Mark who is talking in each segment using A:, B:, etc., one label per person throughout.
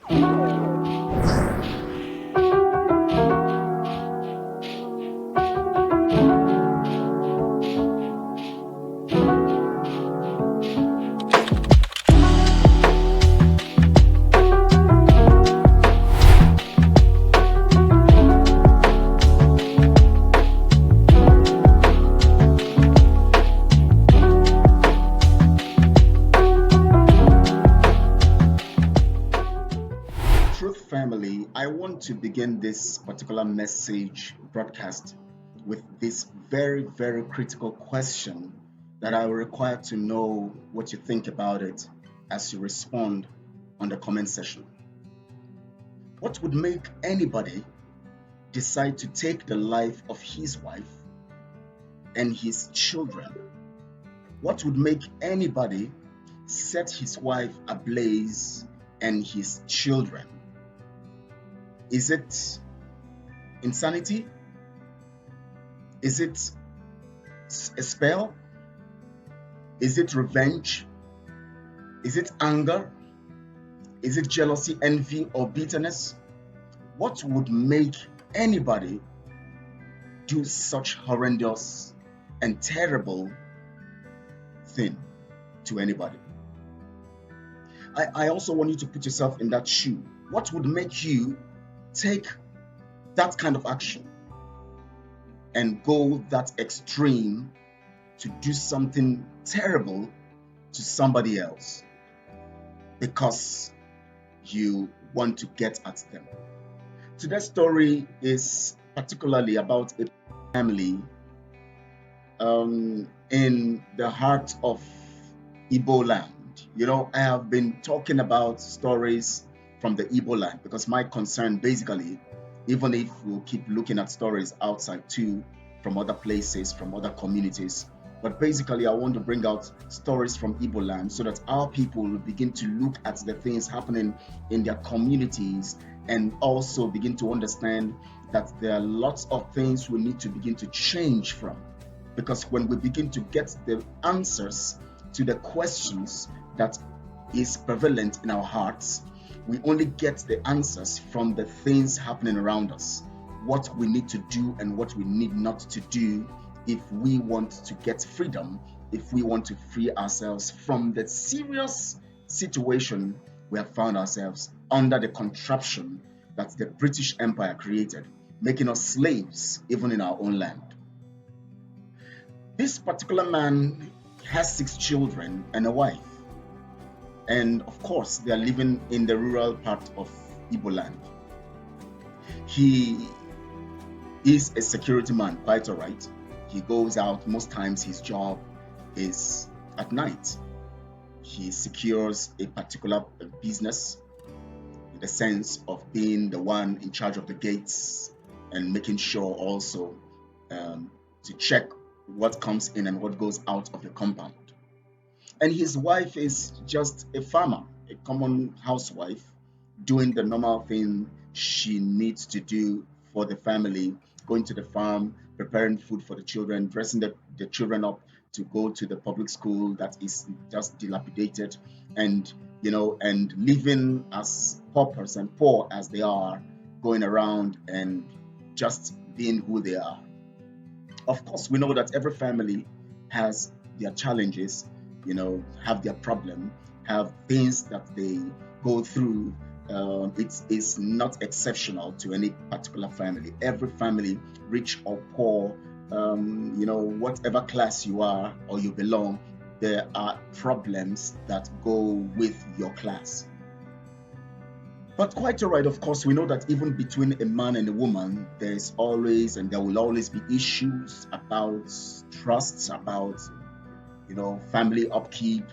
A: Truth family, I want to begin this particular message broadcast with this very, very critical question that I will require to know what you think about it as you respond on the comment section. What would make anybody decide to take the life of his wife and his children? What would make anybody set his wife ablaze and his children? Is it insanity? Is it a spell? Is it revenge? Is it anger? Is it jealousy, envy, or bitterness? What would make anybody do such horrendous and terrible thing to anybody? I also want you to put yourself in that shoe. What would make you take that kind of action and go that extreme to do something terrible to somebody else because you want to get at them? Today's story is particularly about a family in the heart of Igbo land. I have been talking about stories from the Igbo land because my concern basically, even if we'll keep looking at stories outside too, from other places, from other communities, but basically I want to bring out stories from Igbo land so that our people will begin to look at the things happening in their communities and also begin to understand that there are lots of things we need to begin to change from. Because when we begin to get the answers to the questions that is prevalent in our hearts, we only get the answers from the things happening around us, what we need to do and what we need not to do if we want to get freedom, if we want to free ourselves from the serious situation we have found ourselves under the contraption that the British Empire created, making us slaves even in our own land. This particular man has 6 children and a wife. And of course, they are living in the rural part of Igbo land. He is a security man, quite all right. He goes out, most times his job is at night. He secures a particular business in the sense of being the one in charge of the gates and making sure also to check what comes in and what goes out of the compound. And his wife is just a farmer, a common housewife, doing the normal thing she needs to do for the family, going to the farm, preparing food for the children, dressing the children up to go to the public school that is just dilapidated, and and living as paupers and poor as they are, going around and just being who they are. Of course, we know that every family has their challenges, have their problem, have things that they go through. It is not exceptional to any particular family. Every family, rich or poor, whatever class you are or you belong, there are problems that go with your class. But quite all right, of course, we know that even between a man and a woman, there's always and there will always be issues about trusts, about family upkeep,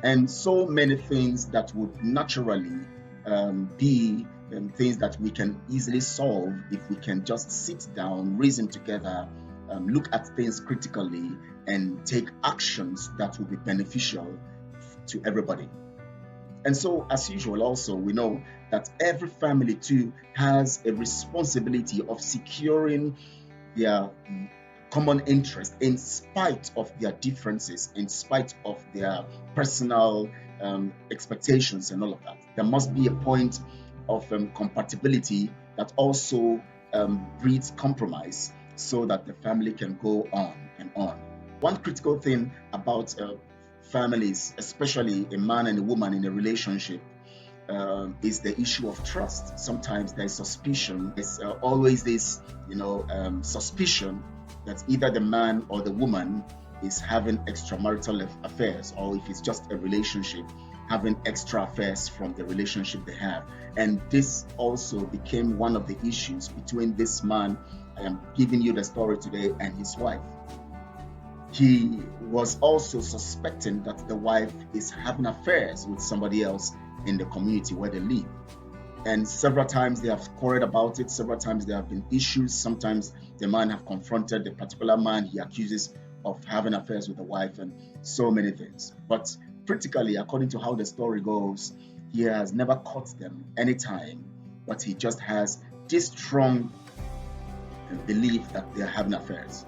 A: and so many things that would naturally be things that we can easily solve if we can just sit down, reason together, look at things critically, and take actions that will be beneficial to everybody. And so, as usual, also, we know that every family too has a responsibility of securing their common interest in spite of their differences, in spite of their personal expectations and all of that. There must be a point of compatibility that also breeds compromise so that the family can go on and on. One critical thing about families, especially a man and a woman in a relationship, is the issue of trust. Sometimes there's suspicion. There's always this, suspicion that either the man or the woman is having extramarital affairs, or if it's just a relationship, having extra affairs from the relationship they have. And this also became one of the issues between this man, I am giving you the story today, and his wife. He was also suspecting that the wife is having affairs with somebody else in the community where they live. And several times they have quarreled about it. Several times there have been issues. Sometimes the man have confronted the particular man he accuses of having affairs with the wife, and so many things. But critically, according to how the story goes, he has never caught them anytime, but he just has this strong belief that they're having affairs.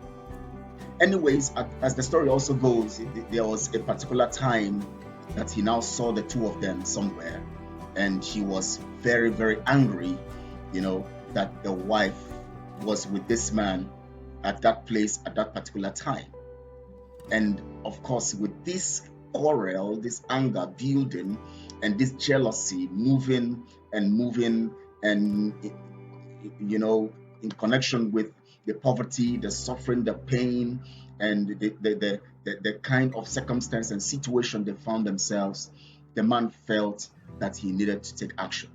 A: Anyways, as the story also goes, there was a particular time that he now saw the two of them somewhere, and he was very, very angry, that the wife was with this man at that place at that particular time. And of course, with this quarrel, this anger building, and this jealousy moving, and in connection with the poverty, the suffering, the pain, and the kind of circumstance and situation they found themselves, the man felt that he needed to take action.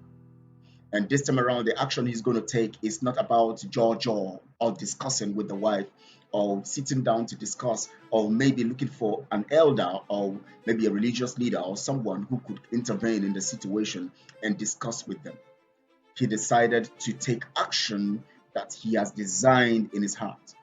A: And this time around, the action he's going to take is not about jaw or discussing with the wife, or sitting down to discuss, or maybe looking for an elder or maybe a religious leader or someone who could intervene in the situation and discuss with them. He decided to take action that he has designed in his heart.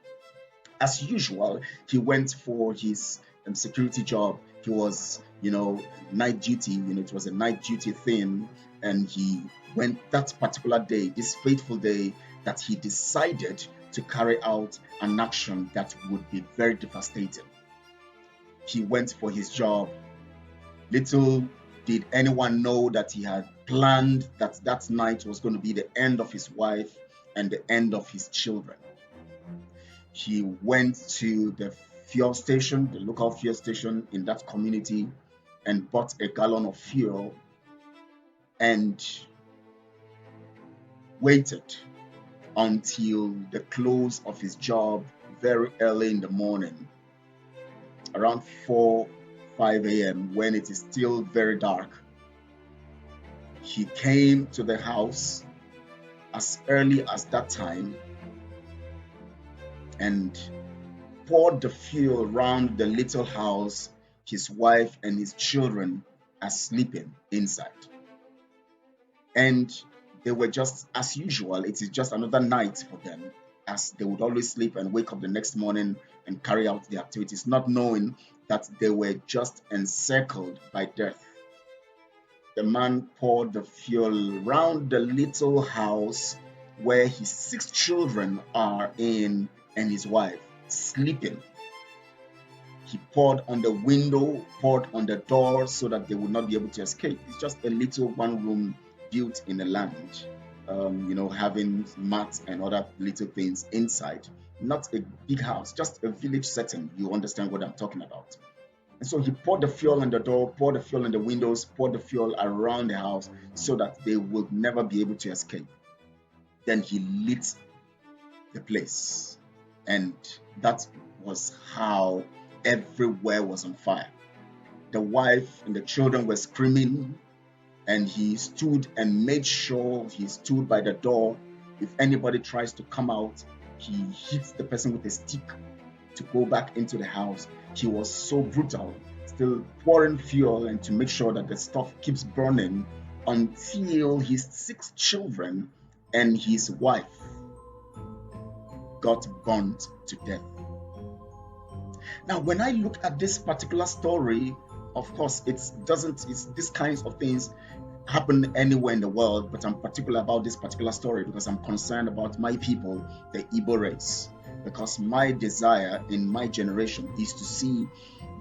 A: As usual, he went for his security job. He was, night duty, it was a night duty thing. And he went that particular day, this fateful day, that he decided to carry out an action that would be very devastating. He went for his job. Little did anyone know that he had planned that night was going to be the end of his wife and the end of his children. He went to the fuel station, the local fuel station in that community, and bought a gallon of fuel and waited until the close of his job very early in the morning, around 4-5 a.m., when it is still very dark. He came to the house as early as that time and poured the fuel around the little house his wife and his children are sleeping inside. And they were just as usual. It is just another night for them, as they would always sleep and wake up the next morning and carry out their activities, not knowing that they were just encircled by death. The man poured the fuel around the little house where his 6 children are in and his wife sleeping. He poured on the window, poured on the door so that they would not be able to escape. It's just a little one room built in the land, having mats and other little things inside. Not a big house, just a village setting. You understand what I'm talking about. And so he poured the fuel on the door, poured the fuel on the windows, poured the fuel around the house so that they would never be able to escape. Then he lit the place. And that was how everywhere was on fire. The wife and the children were screaming, and he stood and made sure he stood by the door. If anybody tries to come out, he hits the person with a stick to go back into the house. He was so brutal, still pouring fuel and to make sure that the stuff keeps burning until his 6 children and his wife got burnt to death. Now, when I look at this particular story, of course, it's these kinds of things happen anywhere in the world, but I'm particular about this particular story because I'm concerned about my people, the Igbo race. because my desire in my generation is to see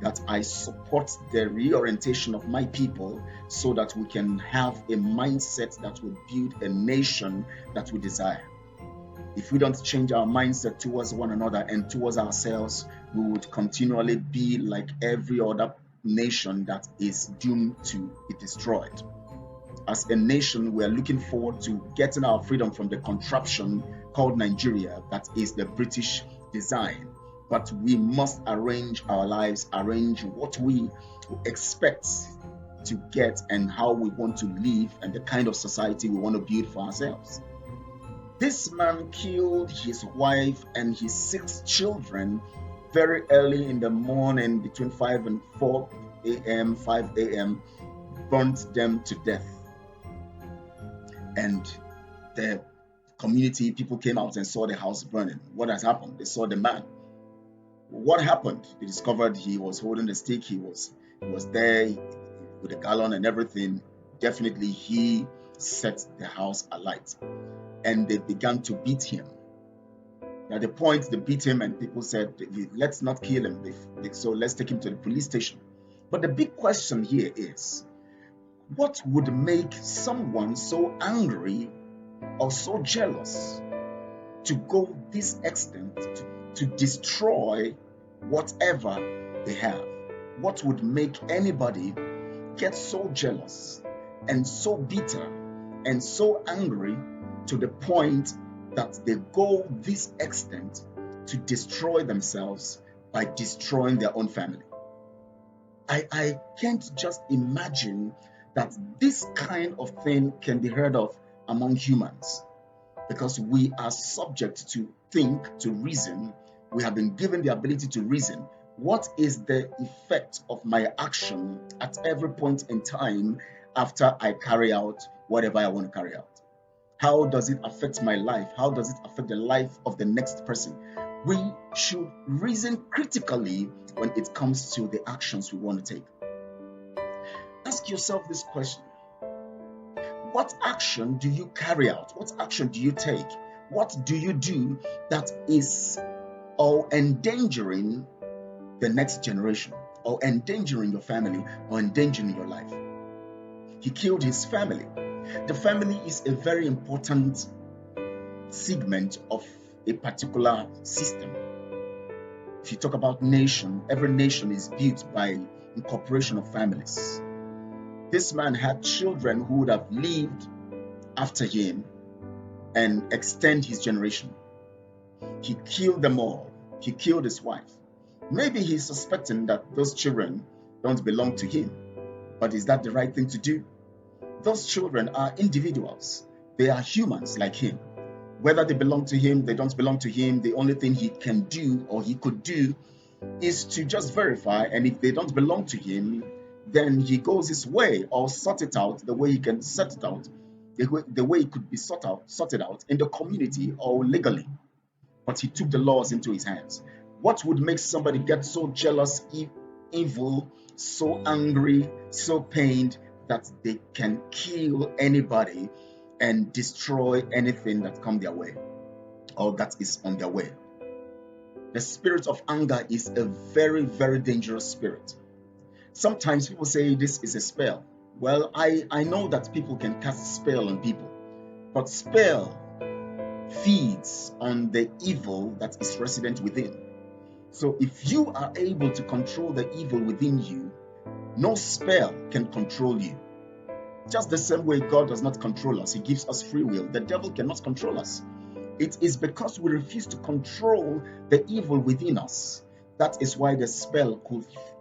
A: that I support the reorientation of my people so that we can have a mindset that will build a nation that we desire. If we don't change our mindset towards one another and towards ourselves, we would continually be like every other nation that is doomed to be destroyed. As a nation, we are looking forward to getting our freedom from the contraption called Nigeria, that is the British design. But we must arrange our lives, arrange what we expect to get and how we want to live and the kind of society we want to build for ourselves. This man killed his wife and his 6 children very early in the morning, between 5 and 4 a.m., 5 a.m., burnt them to death. And the community people came out and saw the house burning. What has happened? They saw the man. What happened? They discovered he was holding the stick. He was there with a gallon and everything. Definitely he set the house alight. And they began to beat him. At the point they beat him, and people said, let's not kill him, so let's take him to the police station. But the big question here is, what would make someone so angry or so jealous to go this extent to destroy whatever they have? What would make anybody get so jealous and so bitter and so angry to the point that they go this extent to destroy themselves by destroying their own family? I can't just imagine that this kind of thing can be heard of among humans, because we are subject to think, to reason. We have been given the ability to reason. What is the effect of my action at every point in time after I carry out whatever I want to carry out? How does it affect my life? How does it affect the life of the next person? We should reason critically when it comes to the actions we want to take. Ask yourself this question. What action do you carry out? What action do you take? What do you do that is endangering the next generation, or endangering your family, or endangering your life? He killed his family. The family is a very important segment of a particular system. If you talk about nation, every nation is built by incorporation of families. This man had children who would have lived after him and extend his generation. He killed them all. He killed his wife. Maybe he's suspecting that those children don't belong to him. But is that the right thing to do? Those children are individuals. They are humans like him. Whether they belong to him, they don't belong to him, the only thing he can do, or he could do, is to just verify. And if they don't belong to him, then he goes his way, or sort it out the way he can sort it out, the way it could be sorted out in the community or legally. But he took the laws into his hands. What would make somebody get so jealous, evil, so angry, so pained that they can kill anybody and destroy anything that comes their way or that is on their way? The spirit of anger is a very, very dangerous spirit. Sometimes people say this is a spell. Well, I know that people can cast spell on people, but spell feeds on the evil that is resident within. So if you are able to control the evil within you, no spell can control you. Just the same way God does not control us, He gives us free will. The devil cannot control us. It is because we refuse to control the evil within us. That is why the spell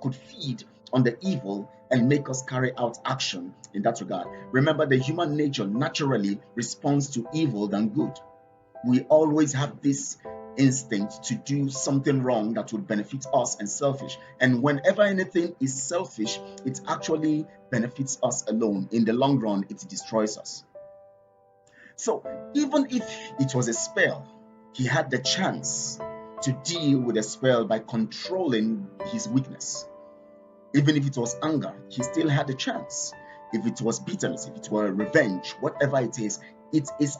A: could feed on the evil and make us carry out action in that regard. Remember, the human nature naturally responds to evil than good. We always have this instinct to do something wrong that would benefit us and selfish. And whenever anything is selfish, it actually benefits us alone. In the long run, it destroys us. So even if it was a spell, he had the chance to deal with a spell by controlling his weakness. Even if it was anger, he still had a chance. If it was bitterness, if it were revenge, whatever it is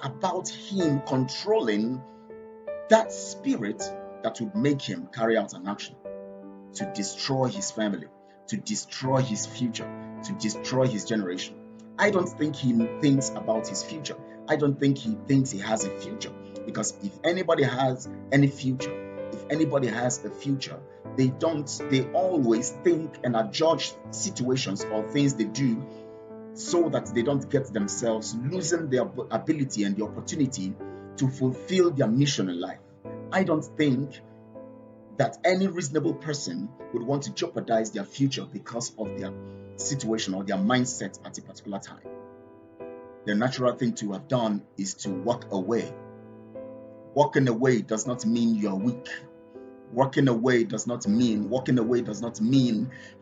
A: about him controlling that spirit that would make him carry out an action to destroy his family, to destroy his future, to destroy his generation. I don't think he thinks about his future. I don't think he thinks he has a future. Because if anybody has any future, if anybody has a future, they always think and adjudge situations or things they do so that they don't get themselves losing their ability and the opportunity to fulfill their mission in life. I don't think that any reasonable person would want to jeopardize their future because of their situation or their mindset at a particular time. The natural thing to have done is to walk away. Walking away does not mean you're weak. Walking away does not mean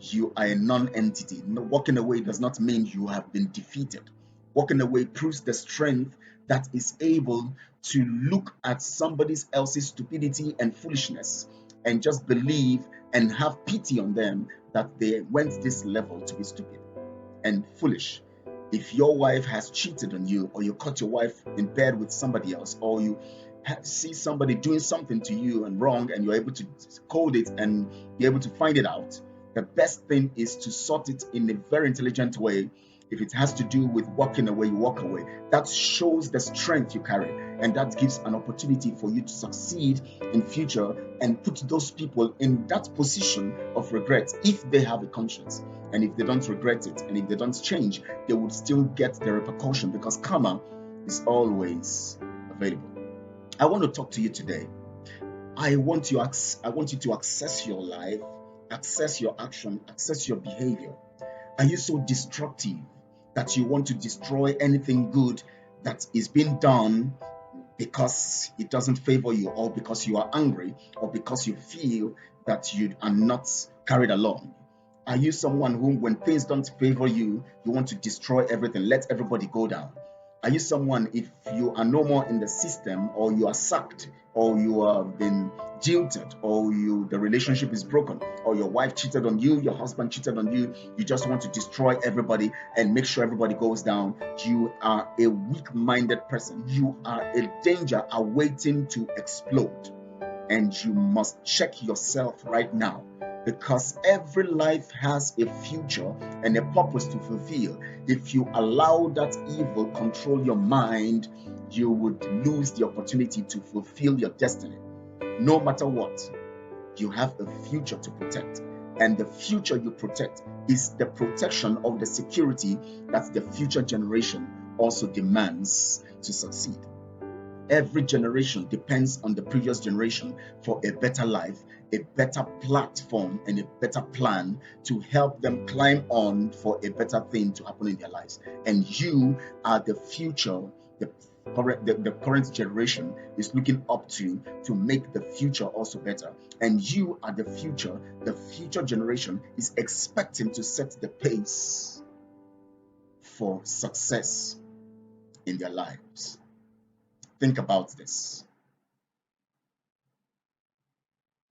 A: you are a non-entity. No, walking away does not mean you have been defeated. Walking away proves the strength that is able to look at somebody else's stupidity and foolishness and just believe and have pity on them that they went this level to be stupid and foolish. If your wife has cheated on you, or you caught your wife in bed with somebody else, or you see somebody doing something to you and wrong, and you're able to code it and be able to find it out, the best thing is to sort it in a very intelligent way. If it has to do with walking away, you walk away. That shows the strength you carry, and that gives an opportunity for you to succeed in future and put those people in that position of regret if they have a conscience. And if they don't regret it, and if they don't change, they would still get the repercussion, because karma is always available. I want to talk to you today. I want you to access your life, access your action, access your behavior. Are you so destructive that you want to destroy anything good that is being done because it doesn't favor you, or because you are angry, or because you feel that you are not carried along? Are you someone who, when things don't favor you, you want to destroy everything, let everybody go down? Are you someone, if you are no more in the system, or you are sacked, or you have been jilted, or the relationship is broken, or your wife cheated on you, your husband cheated on you, you just want to destroy everybody and make sure everybody goes down? You are a weak-minded person. You are a danger awaiting to explode. And you must check yourself right now, because every life has a future and a purpose to fulfill. If you allow that evil control your mind, you would lose the opportunity to fulfill your destiny. No matter what, you have a future to protect, and the future you protect is the protection of the security that the future generation also demands to succeed. Every generation depends on the previous generation for a better life, a better platform, and a better plan to help them climb on for a better thing to happen in their lives. And you are the future. The current generation is looking up to make the future also better. And you are the future. The future generation is expecting to set the pace for success in their lives. Think about this.